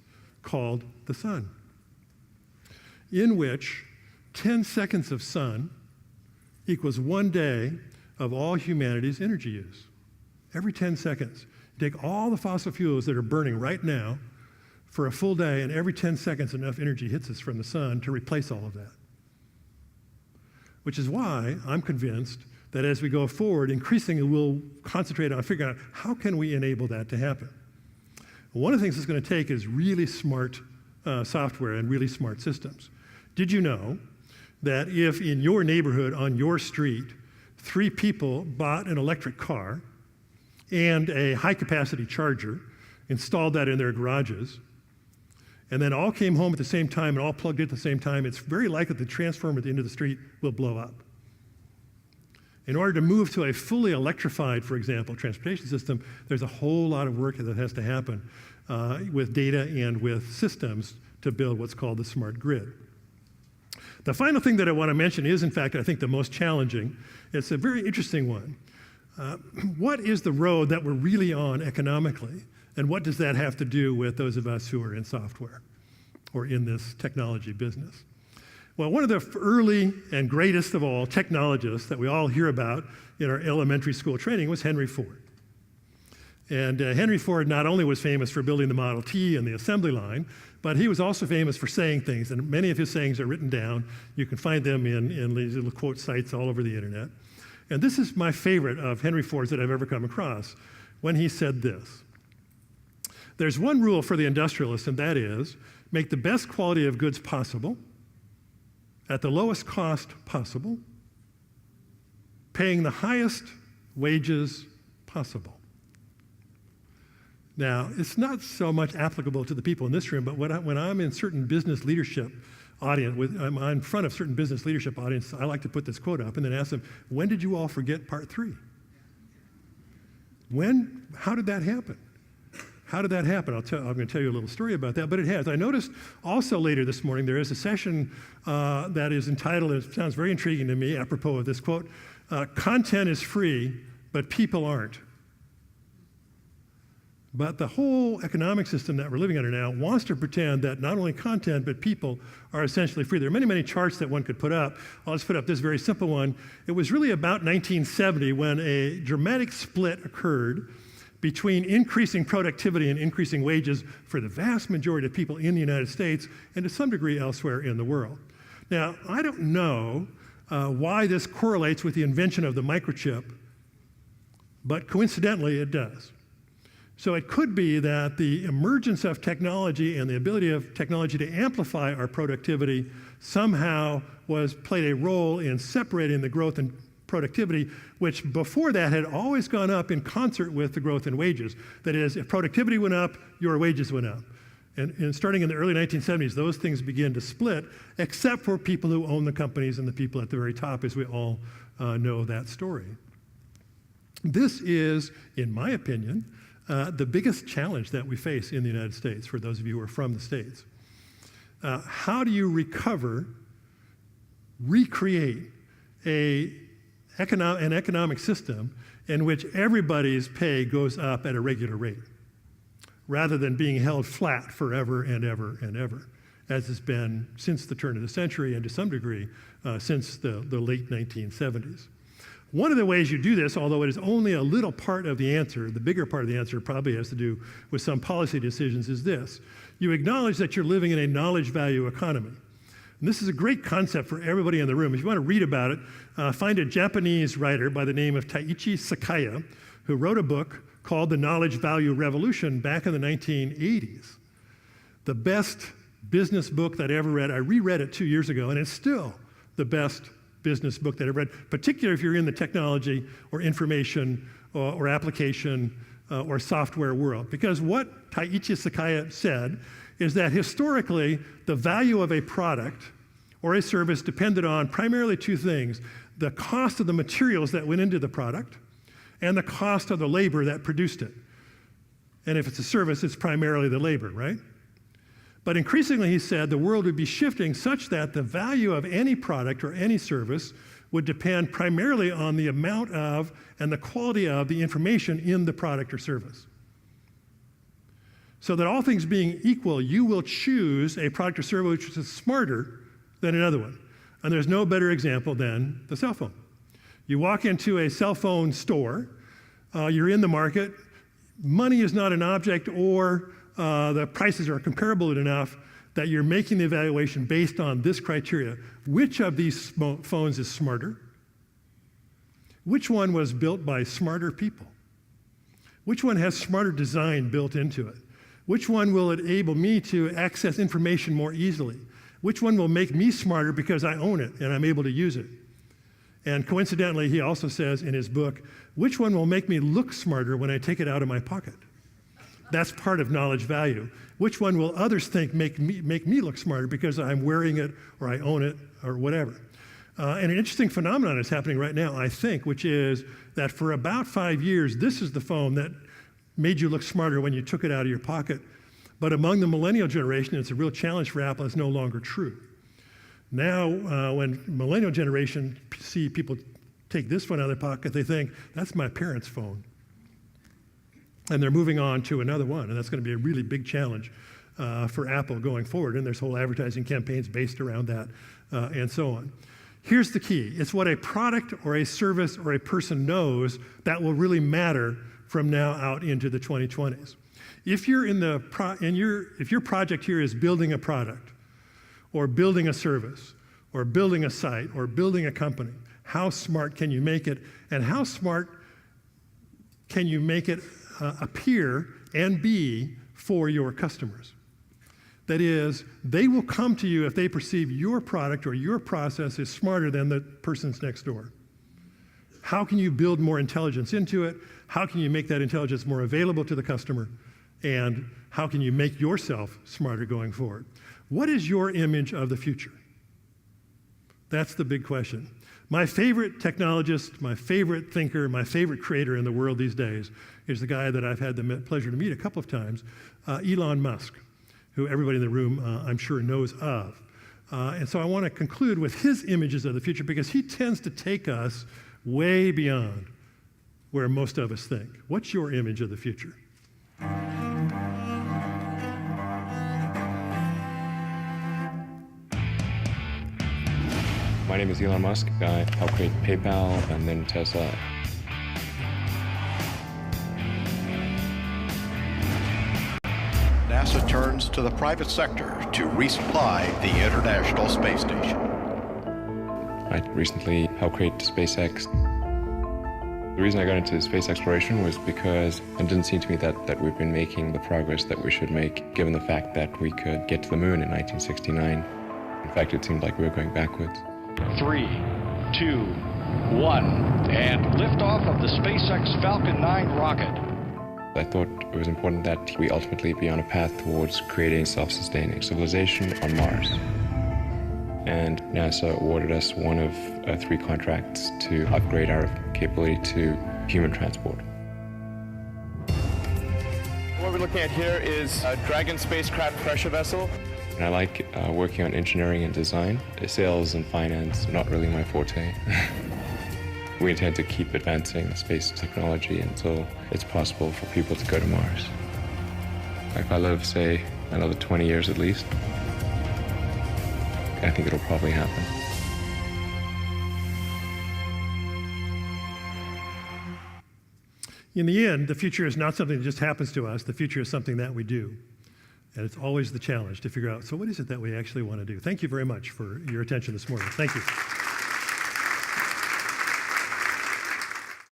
called the sun, in which 10 seconds of sun equals 1 day of all humanity's energy use. Every 10 seconds. You take all the fossil fuels that are burning right now for a full day, and every 10 seconds enough energy hits us from the sun to replace all of that. Which is why I'm convinced that as we go forward, increasingly we'll concentrate on figuring out how can we enable that to happen. One of the things it's going to take is really smart software and really smart systems. Did you know that if in your neighborhood, on your street, 3 people bought an electric car, and a high-capacity charger, installed that in their garages, and then all came home at the same time and all plugged in at the same time, it's very likely the transformer at the end of the street will blow up. In order to move to a fully electrified, for example, transportation system, there's a whole lot of work that has to happen with data and with systems to build what's called the smart grid. The final thing that I want to mention is, in fact, I think the most challenging. It's a very interesting one. What is the road that we're really on economically, and what does that have to do with those of us who are in software or in this technology business? Well, one of the early and greatest of all technologists that we all hear about in our elementary school training was Henry Ford. And Henry Ford not only was famous for building the Model T and the assembly line, but he was also famous for saying things, and many of his sayings are written down. You can find them in these little quote sites all over the internet. And this is my favorite of Henry Ford's that I've ever come across, when he said this: "There's one rule for the industrialist, and that is, make the best quality of goods possible, at the lowest cost possible, paying the highest wages possible." Now, it's not so much applicable to the people in this room, but when I'm in certain business leadership audience, I'm in front of certain business leadership audience, I like to put this quote up and then ask them, when did you all forget part 3? When? How did that happen? How did that happen? I'm going to tell you a little story about that, but it has. I noticed also later this morning there is a session that is entitled, it sounds very intriguing to me, apropos of this quote, "Content is free, but people aren't." But the whole economic system that we're living under now wants to pretend that not only content, but people are essentially free. There are many, many charts that one could put up. I'll just put up this very simple one. It was really about 1970 when a dramatic split occurred between increasing productivity and increasing wages for the vast majority of people in the United States and to some degree elsewhere in the world. Now, I don't know why this correlates with the invention of the microchip, but coincidentally it does. So it could be that the emergence of technology and the ability of technology to amplify our productivity somehow played a role in separating the growth in productivity, which before that had always gone up in concert with the growth in wages. That is, if productivity went up, your wages went up. And starting in the early 1970s, those things began to split, except for people who own the companies and the people at the very top, as we all know that story. This is, in my opinion, the biggest challenge that we face in the United States, for those of you who are from the States. How do you recreate an economic system in which everybody's pay goes up at a regular rate, rather than being held flat forever and ever and ever, as it's been since the turn of the century and to some degree since the late 1970s? One of the ways you do this, although it is only a little part of the answer, the bigger part of the answer probably has to do with some policy decisions, is this. You acknowledge that you're living in a knowledge value economy. And this is a great concept for everybody in the room. If you want to read about it, find a Japanese writer by the name of Taiichi Sakaya, who wrote a book called The Knowledge Value Revolution back in the 1980s. The best business book that I ever read. I reread it 2 years ago, and it's still the best business book that I've read, particularly if you're in the technology or information or application or software world. Because what Taiichi Sakaya said is that historically, the value of a product or a service depended on primarily 2 things: the cost of the materials that went into the product and the cost of the labor that produced it. And if it's a service, it's primarily the labor, right? But increasingly, he said, the world would be shifting such that the value of any product or any service would depend primarily on the amount of and the quality of the information in the product or service. So that all things being equal, you will choose a product or service which is smarter than another one. And there's no better example than the cell phone. You walk into a cell phone store, you're in the market, money is not an object, or the prices are comparable enough that you're making the evaluation based on this criteria. Which of these phones is smarter? Which one was built by smarter people? Which one has smarter design built into it? Which one will enable me to access information more easily? Which one will make me smarter because I own it and I'm able to use it? And coincidentally, he also says in his book, which one will make me look smarter when I take it out of my pocket? That's part of knowledge value. Which one will others think make me look smarter because I'm wearing it or I own it or whatever? And an interesting phenomenon is happening right now, I think, which is that for about 5 years, this is the phone that made you look smarter when you took it out of your pocket. But among the millennial generation, it's a real challenge for Apple, it's no longer true. Now, when millennial generation see people take this phone out of their pocket, they think, that's my parents' phone. And they're moving on to another one, and that's going to be a really big challenge for Apple going forward. And there's whole advertising campaigns based around that, and so on. Here's the key. It's what a product or a service or a person knows that will really matter from now out into the 2020s. If you're if your project here is building a product, or building a service, or building a site, or building a company, how smart can you make it, and how smart can you make it appear and be for your customers? That is, they will come to you if they perceive your product or your process is smarter than the person's next door. How can you build more intelligence into it? How can you make that intelligence more available to the customer? And how can you make yourself smarter going forward? What is your image of the future? That's the big question. My favorite technologist, my favorite thinker, my favorite creator in the world these days is the guy that I've had the pleasure to meet a couple of times, Elon Musk, who everybody in the room, I'm sure, knows of. And so I want to conclude with his images of the future because he tends to take us way beyond where most of us think. What's your image of the future? My name is Elon Musk. I helped create PayPal and then Tesla. NASA turns to the private sector to resupply the International Space Station. I recently helped create SpaceX. The reason I got into space exploration was because it didn't seem to me that we've been making the progress that we should make, given the fact that we could get to the moon in 1969. In fact, it seemed like we were going backwards. 3, 2, 1, and liftoff of the SpaceX Falcon 9 rocket. I thought it was important that we ultimately be on a path towards creating self-sustaining civilization on Mars. And NASA awarded us one of 3 contracts to upgrade our capability to human transport. What we're looking at here is a Dragon spacecraft pressure vessel. And I like working on engineering and design. Sales and finance, not really my forte. We intend to keep advancing space technology until it's possible for people to go to Mars. If I live, say, another 20 years at least, I think it'll probably happen. In the end, the future is not something that just happens to us. The future is something that we do. And it's always the challenge to figure out, so what is it that we actually want to do? Thank you very much for your attention this morning. Thank you.